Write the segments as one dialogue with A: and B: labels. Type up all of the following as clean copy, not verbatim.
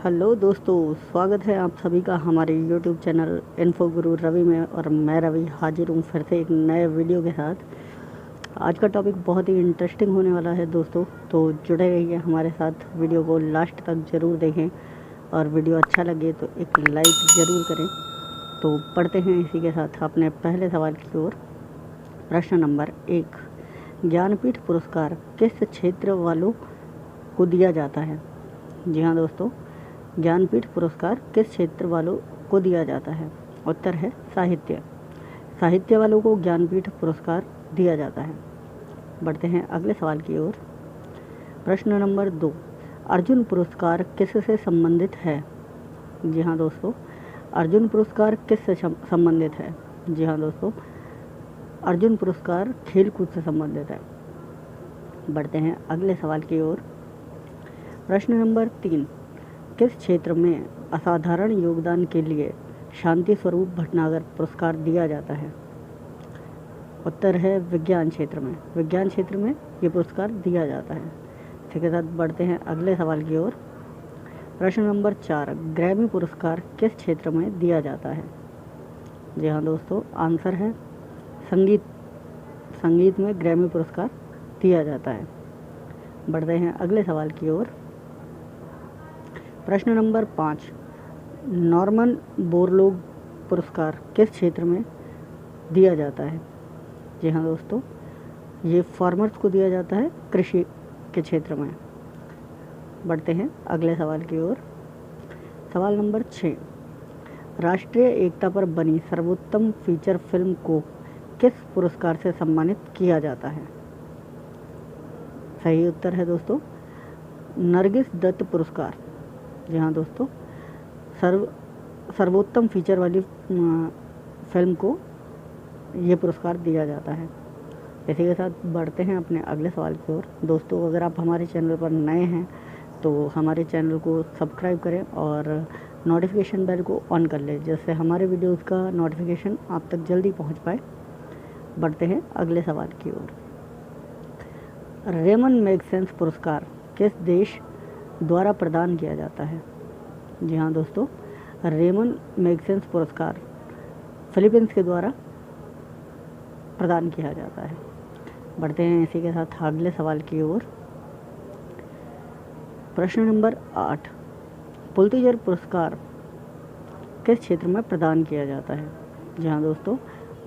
A: Hello दोस्तों, स्वागत है आप सभी का हमारे यूट्यूब चैनल इन्फो गुरु रवि में। और मैं रवि हाजिर हूँ फिर से एक नए वीडियो के साथ। आज का टॉपिक बहुत ही इंटरेस्टिंग होने वाला है दोस्तों, तो जुड़े रहिए हमारे साथ। वीडियो को लास्ट तक ज़रूर देखें और वीडियो अच्छा लगे तो एक लाइक ज़रूर करें। तो पढ़ते हैं इसी के साथ अपने पहले सवाल की ओर। प्रश्न नंबर 1, ज्ञानपीठ पुरस्कार किस क्षेत्र वालों को दिया जाता है? जी हाँ दोस्तों, ज्ञानपीठ पुरस्कार किस क्षेत्र वालों को दिया जाता है? उत्तर है साहित्य। साहित्य वालों को ज्ञानपीठ पुरस्कार दिया जाता है। बढ़ते हैं अगले सवाल की ओर। प्रश्न नंबर 2, अर्जुन पुरस्कार किससे संबंधित है? जी हाँ दोस्तों, अर्जुन पुरस्कार किससे संबंधित है? जी हाँ दोस्तों, अर्जुन पुरस्कार खेलकूद से संबंधित है। बढ़ते हैं अगले सवाल की ओर। प्रश्न नंबर 3, किस क्षेत्र में असाधारण योगदान के लिए शांति स्वरूप भटनागर पुरस्कार दिया जाता है? उत्तर है विज्ञान क्षेत्र में। विज्ञान क्षेत्र में ये पुरस्कार दिया जाता है। इसी के साथ बढ़ते हैं अगले सवाल की ओर। प्रश्न नंबर 4, ग्रैमी पुरस्कार किस क्षेत्र में दिया जाता है? जी हाँ दोस्तों, आंसर है संगीत। संगीत में ग्रैमी पुरस्कार दिया जाता है। बढ़ते हैं अगले सवाल की ओर। प्रश्न नंबर 5, नॉर्मन बोरलॉग पुरस्कार किस क्षेत्र में दिया जाता है? जी हाँ दोस्तों, ये फार्मर्स को दिया जाता है कृषि के क्षेत्र में। बढ़ते हैं अगले सवाल की ओर। सवाल नंबर 6, राष्ट्रीय एकता पर बनी सर्वोत्तम फीचर फिल्म को किस पुरस्कार से सम्मानित किया जाता है? सही उत्तर है दोस्तों नरगिस दत्त पुरस्कार। जी हाँ दोस्तों, सर्वोत्तम फीचर वाली फिल्म को ये पुरस्कार दिया जाता है। इसी के साथ बढ़ते हैं अपने अगले सवाल की ओर। दोस्तों, अगर आप हमारे चैनल पर नए हैं तो हमारे चैनल को सब्सक्राइब करें और नोटिफिकेशन बेल को ऑन कर लें, जिससे हमारे वीडियोज़ का नोटिफिकेशन आप तक जल्दी पहुंच पाए। बढ़ते हैं अगले सवाल की ओर। रेमन मैगसेसे पुरस्कार किस देश द्वारा प्रदान किया जाता है? जी हाँ दोस्तों, रेमन मैगसेसे पुरस्कार फिलीपींस के द्वारा प्रदान किया जाता है। बढ़ते हैं इसी के साथ अगले सवाल की ओर। प्रश्न नंबर 8, पुलित्ज़र पुरस्कार किस क्षेत्र में प्रदान किया जाता है? जी हाँ दोस्तों,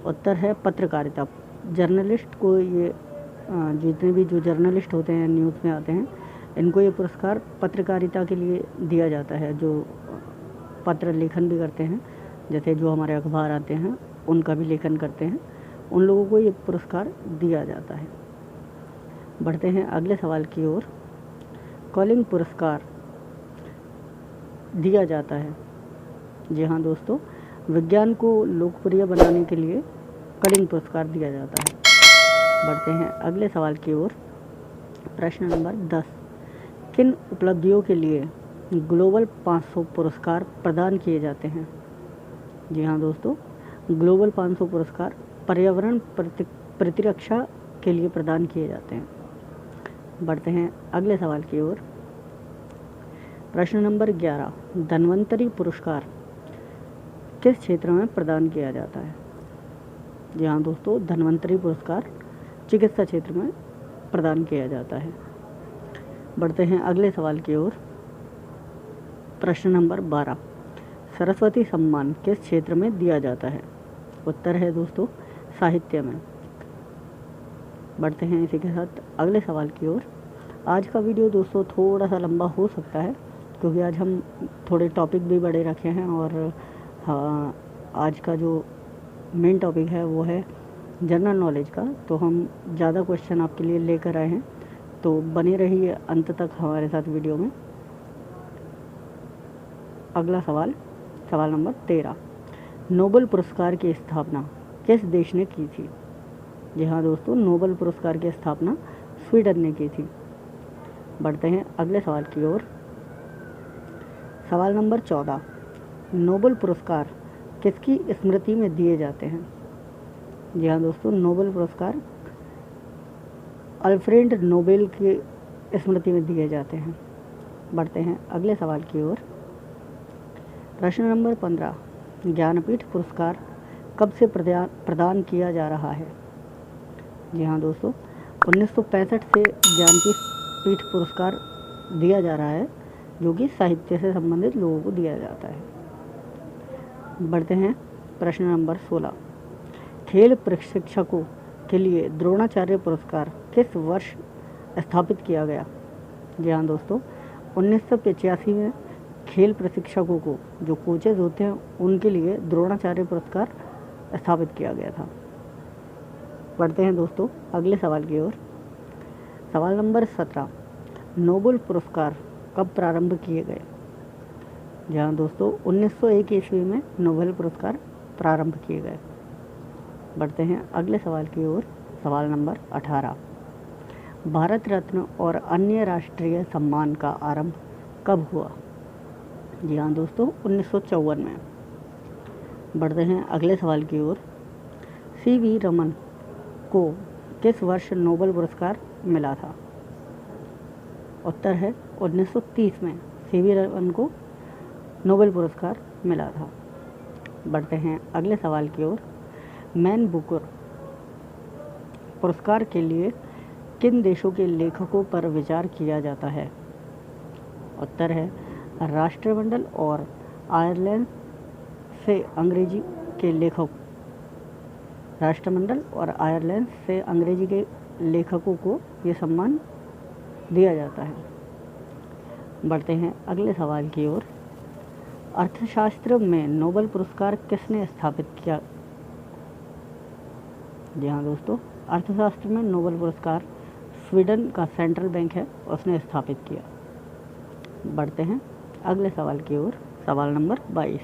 A: उत्तर है पत्रकारिता। जर्नलिस्ट को ये जितने भी जो जर्नलिस्ट होते हैं, न्यूज़ में आते हैं, इनको ये पुरस्कार पत्रकारिता के लिए दिया जाता है। जो पत्र लेखन भी करते हैं, जैसे जो हमारे अखबार आते हैं उनका भी लेखन करते हैं, उन लोगों को ये पुरस्कार दिया जाता है। बढ़ते हैं अगले सवाल की ओर। कॉलिंग पुरस्कार दिया जाता है। जी हाँ दोस्तों, विज्ञान को लोकप्रिय बनाने के लिए कॉलिंग पुरस्कार दिया जाता है। बढ़ते हैं अगले सवाल की ओर। प्रश्न नंबर 10, किन उपलब्धियों के लिए ग्लोबल 500 पुरस्कार प्रदान किए जाते हैं? जी हाँ दोस्तों, ग्लोबल 500 पुरस्कार पर्यावरण प्रतिरक्षा के लिए प्रदान किए जाते हैं। बढ़ते हैं अगले सवाल की ओर। प्रश्न नंबर 11, धन्वंतरी पुरस्कार किस क्षेत्र में प्रदान किया जाता है? जी हाँ दोस्तों, धन्वंतरी पुरस्कार चिकित्सा क्षेत्र में प्रदान किया जाता है। बढ़ते हैं अगले सवाल की ओर। प्रश्न नंबर 12, सरस्वती सम्मान किस क्षेत्र में दिया जाता है? उत्तर है दोस्तों साहित्य में। बढ़ते हैं इसी के साथ अगले सवाल की ओर। आज का वीडियो दोस्तों थोड़ा सा लंबा हो सकता है, क्योंकि आज हम थोड़े टॉपिक भी बड़े रखे हैं। और हाँ, आज का जो मेन टॉपिक है वो है जनरल नॉलेज का, तो हम ज़्यादा क्वेश्चन आपके लिए लेकर आए हैं, तो बने रहिए अंत तक हमारे साथ वीडियो में। अगला सवाल, सवाल नंबर 13, नोबेल पुरस्कार की स्थापना किस देश ने की थी? जी हाँ दोस्तों, नोबेल पुरस्कार की स्थापना स्वीडन ने की थी। बढ़ते हैं अगले सवाल की ओर। सवाल नंबर 14, नोबेल पुरस्कार किसकी स्मृति में दिए जाते हैं? जी हाँ दोस्तों, नोबेल पुरस्कार अल्फ्रेड नोबेल की स्मृति में दिए जाते हैं। बढ़ते हैं अगले सवाल की ओर। प्रश्न नंबर 15, ज्ञानपीठ पुरस्कार कब से प्रदान किया जा रहा है? जी हाँ दोस्तों, 1965 से ज्ञानपीठ पुरस्कार दिया जा रहा है, जो कि साहित्य से संबंधित लोगों को दिया जाता है। बढ़ते हैं प्रश्न नंबर 16, खेल प्रशिक्षकों के लिए द्रोणाचार्य पुरस्कार किस वर्ष स्थापित किया गया? जी हाँ दोस्तों, 1985 में खेल प्रशिक्षकों को, जो कोचेज होते हैं, उनके लिए द्रोणाचार्य पुरस्कार स्थापित किया गया था। बढ़ते हैं दोस्तों अगले सवाल की ओर। सवाल नंबर 17, नोबेल पुरस्कार कब प्रारंभ किए गए? जी हाँ दोस्तों, 1901 ईस्वी में नोबेल पुरस्कार प्रारंभ किए गए। बढ़ते हैं अगले सवाल की ओर। सवाल नंबर 18, भारत रत्न और अन्य राष्ट्रीय सम्मान का आरंभ कब हुआ? जी हाँ दोस्तों, 1954 में। बढ़ते हैं अगले सवाल की ओर। सी.वी. रमन को किस वर्ष नोबेल पुरस्कार मिला था? उत्तर है 1930 में सी.वी. रमन को नोबेल पुरस्कार मिला था। बढ़ते हैं अगले सवाल की ओर। मैन बुकर पुरस्कार के लिए किन देशों के लेखकों पर विचार किया जाता है? उत्तर है राष्ट्रमंडल और आयरलैंड से अंग्रेजी के लेखक। राष्ट्रमंडल और आयरलैंड से अंग्रेजी के लेखकों को ये सम्मान दिया जाता है। बढ़ते हैं अगले सवाल की ओर। अर्थशास्त्र में नोबेल पुरस्कार किसने स्थापित किया? जी हाँ दोस्तों, अर्थशास्त्र में नोबेल पुरस्कार स्वीडन का सेंट्रल बैंक है, उसने स्थापित किया। बढ़ते हैं अगले सवाल की ओर। सवाल नंबर 22,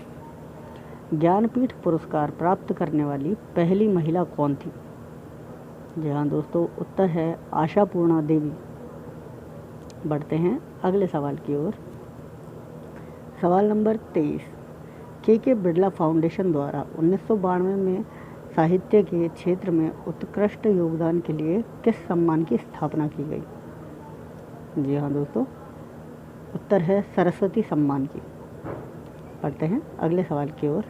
A: ज्ञानपीठ पुरस्कार प्राप्त करने वाली पहली महिला कौन थी? जी हाँ दोस्तों, उत्तर है आशापूर्णा देवी। बढ़ते हैं अगले सवाल की ओर। सवाल नंबर 23, के बिरला फाउंडेशन द्वारा 1992 में साहित्य के क्षेत्र में उत्कृष्ट योगदान के लिए किस सम्मान की स्थापना की गई? जी हाँ दोस्तों, उत्तर है सरस्वती सम्मान की। बढ़ते हैं अगले सवाल की ओर।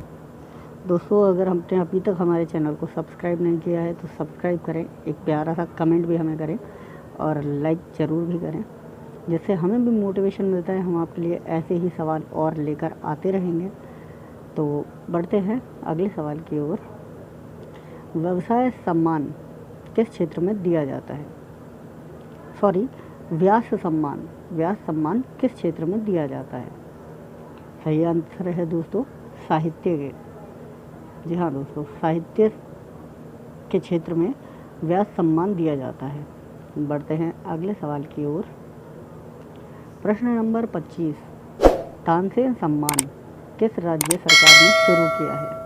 A: दोस्तों, अगर हमने अभी तक हमारे चैनल को सब्सक्राइब नहीं किया है तो सब्सक्राइब करें, एक प्यारा सा कमेंट भी हमें करें और लाइक ज़रूर भी करें, जिससे हमें भी मोटिवेशन मिलता है। हम आपके लिए ऐसे ही सवाल और लेकर आते रहेंगे। तो बढ़ते हैं अगले सवाल की ओर। व्यवसाय सम्मान किस क्षेत्र में दिया जाता है? व्यास सम्मान किस क्षेत्र में दिया जाता है? सही आंसर है दोस्तों साहित्य के। जी हाँ दोस्तों, साहित्य के क्षेत्र में व्यास सम्मान दिया जाता है। बढ़ते हैं अगले सवाल की ओर। प्रश्न नंबर 25, तानसेन सम्मान किस राज्य सरकार ने शुरू किया है?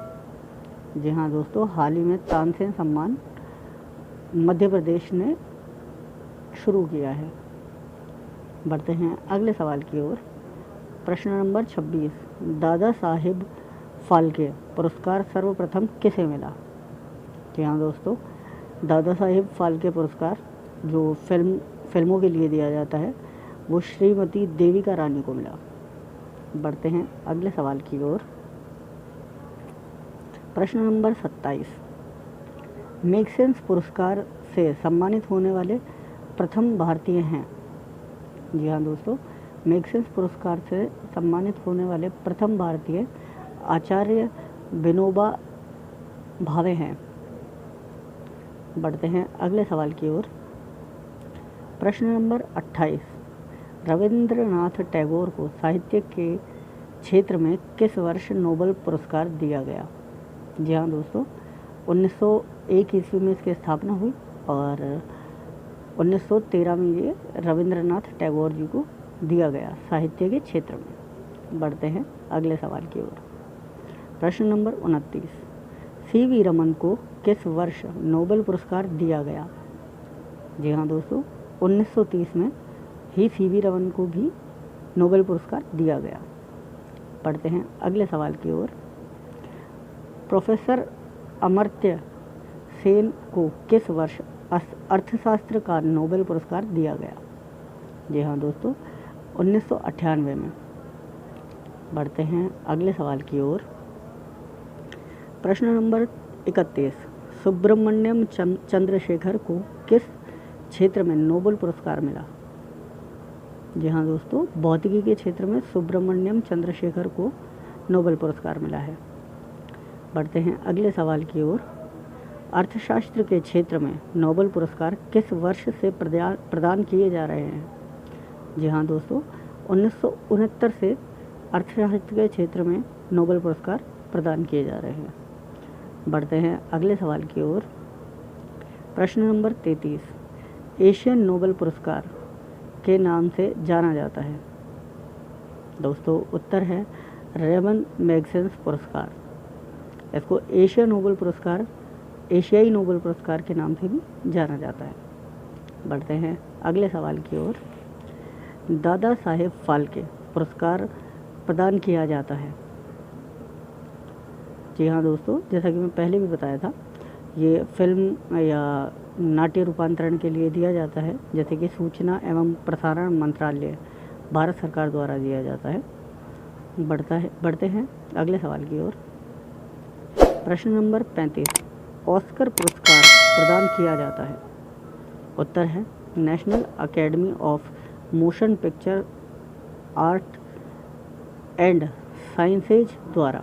A: जी हाँ दोस्तों, हाल ही में तानसेन सम्मान मध्य प्रदेश ने शुरू किया है। बढ़ते हैं अगले सवाल की ओर। प्रश्न नंबर 26, दादा साहेब फाल्के पुरस्कार सर्वप्रथम किसे मिला? जी हाँ दोस्तों, दादा साहेब फाल्के पुरस्कार जो फिल्मों के लिए दिया जाता है, वो श्रीमती देविका रानी को मिला। बढ़ते हैं अगले सवाल की ओर। प्रश्न नंबर 27, मैगसेसे पुरस्कार से सम्मानित होने वाले प्रथम भारतीय हैं? जी हाँ दोस्तों, मैगसेसे पुरस्कार से सम्मानित होने वाले प्रथम भारतीय आचार्य विनोबा भावे हैं। बढ़ते हैं अगले सवाल की ओर। प्रश्न नंबर 28, रविंद्रनाथ टैगोर को साहित्य के क्षेत्र में किस वर्ष नोबेल पुरस्कार दिया गया? जी हाँ दोस्तों, 1901 ईस्वी में इसकी स्थापना हुई और 1913 में ये रविंद्रनाथ टैगोर जी को दिया गया साहित्य के क्षेत्र में। बढ़ते हैं अगले सवाल की ओर। प्रश्न नंबर 29, सी.वी. रमन को किस वर्ष नोबेल पुरस्कार दिया गया? जी हाँ दोस्तों, 1930 में ही सी.वी. रमन को भी नोबेल पुरस्कार दिया गया। पढ़ते हैं अगले सवाल की ओर। प्रोफेसर अमर्त्य सेन को किस वर्ष अर्थशास्त्र का नोबेल पुरस्कार दिया गया? जी हाँ दोस्तों, 1998 में। बढ़ते हैं अगले सवाल की ओर। प्रश्न नंबर 31, सुब्रमण्यम चंद्रशेखर को किस क्षेत्र में नोबेल पुरस्कार मिला? जी हाँ दोस्तों, भौतिकी के क्षेत्र में सुब्रमण्यम चंद्रशेखर को नोबेल पुरस्कार मिला है। बढ़ते हैं अगले सवाल की ओर। अर्थशास्त्र के क्षेत्र में नोबेल पुरस्कार किस वर्ष से प्रदान किए जा रहे हैं? जी हाँ दोस्तों, 1969 से अर्थशास्त्र के क्षेत्र में नोबेल पुरस्कार प्रदान किए जा रहे हैं। बढ़ते हैं अगले सवाल की ओर। प्रश्न नंबर 33, एशियन नोबेल पुरस्कार के नाम से जाना जाता है? दोस्तों उत्तर है रेमन मैग्सेसे पुरस्कार। इसको एशिया नोबेल पुरस्कार, एशियाई नोबेल पुरस्कार के नाम से भी जाना जाता है। बढ़ते हैं अगले सवाल की ओर। दादा साहेब फाल्के पुरस्कार प्रदान किया जाता है? जी हाँ दोस्तों, जैसा कि मैं पहले भी बताया था, ये फिल्म या नाट्य रूपांतरण के लिए दिया जाता है, जैसे कि सूचना एवं प्रसारण मंत्रालय भारत सरकार द्वारा दिया जाता है। बढ़ते हैं अगले सवाल की ओर। प्रश्न नंबर 35, ऑस्कर पुरस्कार प्रदान किया जाता है? उत्तर है National Academy of Motion Picture Art and Sciences द्वारा।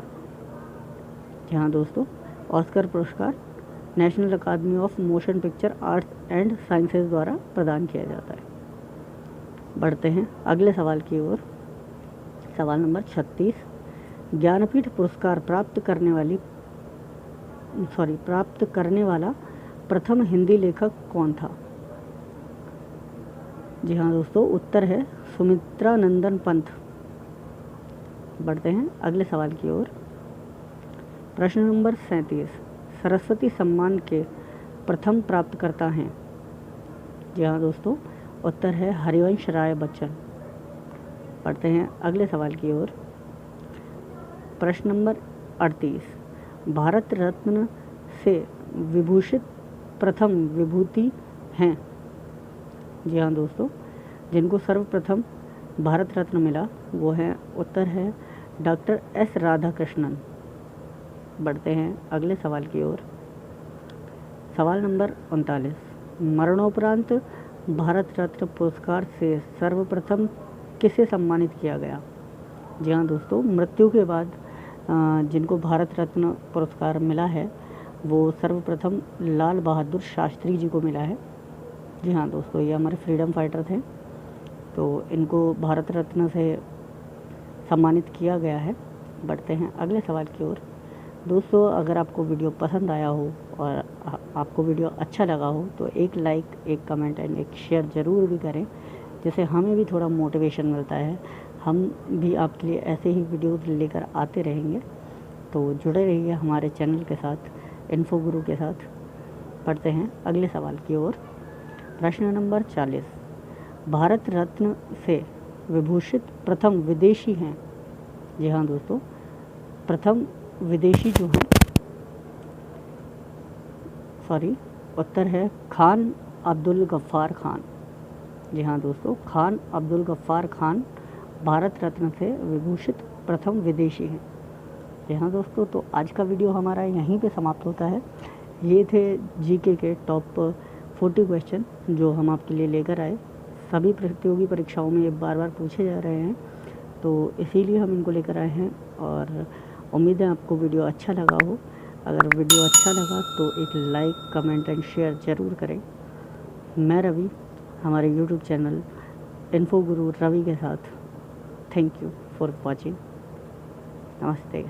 A: जी हाँ दोस्तों, ऑस्कर पुरस्कार नेशनल अकादमी of Motion Picture Art and Sciences द्वारा प्रदान किया जाता है। बढ़ते हैं अगले सवाल की ओर। सवाल नंबर 36, ज्ञानपीठ पुरस्कार प्राप्त करने वाला प्रथम हिंदी लेखक कौन था? जी हाँ दोस्तों, उत्तर है सुमित्रा नंदन पंत। बढ़ते हैं अगले सवाल की ओर। प्रश्न नंबर 37, सरस्वती सम्मान के प्रथम प्राप्तकर्ता हैं? जी हाँ दोस्तों, उत्तर है हरिवंश राय बच्चन। बढ़ते हैं अगले सवाल की ओर। प्रश्न नंबर 38, भारत रत्न से विभूषित प्रथम विभूति हैं? जी हाँ दोस्तों, जिनको सर्वप्रथम भारत रत्न मिला वो है, उत्तर है डॉक्टर एस राधाकृष्णन। बढ़ते हैं अगले सवाल की ओर। सवाल नंबर 39, मरणोपरांत भारत रत्न पुरस्कार से सर्वप्रथम किसे सम्मानित किया गया? जी हाँ दोस्तों, मृत्यु के बाद जिनको भारत रत्न पुरस्कार मिला है वो सर्वप्रथम लाल बहादुर शास्त्री जी को मिला है। जी हाँ दोस्तों, ये हमारे फ्रीडम फाइटर थे, तो इनको भारत रत्न से सम्मानित किया गया है। बढ़ते हैं अगले सवाल की ओर। दोस्तों अगर आपको वीडियो पसंद आया हो और आपको वीडियो अच्छा लगा हो तो एक लाइक, एक कमेंट एंड एक शेयर ज़रूर भी करें, जिससे हमें भी थोड़ा मोटिवेशन मिलता है। हम भी आपके लिए ऐसे ही वीडियोस लेकर आते रहेंगे, तो जुड़े रहिए हमारे चैनल के साथ, इन्फो गुरु के साथ। पढ़ते हैं अगले सवाल की ओर। प्रश्न नंबर 40, भारत रत्न से विभूषित प्रथम विदेशी हैं? जी हाँ दोस्तों, प्रथम विदेशी जो हैं, उत्तर है खान अब्दुल गफ्फार खान। जी हाँ दोस्तों, खान अब्दुल गफ्फार खान भारत रत्न से विभूषित प्रथम विदेशी हैं। जी हाँ दोस्तों, तो आज का वीडियो हमारा यहीं पे समाप्त होता है। ये थे जीके के टॉप 40 क्वेश्चन जो हम आपके लिए लेकर आए। सभी प्रतियोगी परीक्षाओं में ये बार बार पूछे जा रहे हैं, तो इसीलिए हम इनको लेकर आए हैं और उम्मीद है आपको वीडियो अच्छा लगा हो। अगर वीडियो अच्छा लगा तो एक लाइक, कमेंट एंड शेयर ज़रूर करें। मैं रवि, हमारे यूट्यूब चैनल इन्फो गुरु रवि के साथ। Thank you for watching. नमस्ते।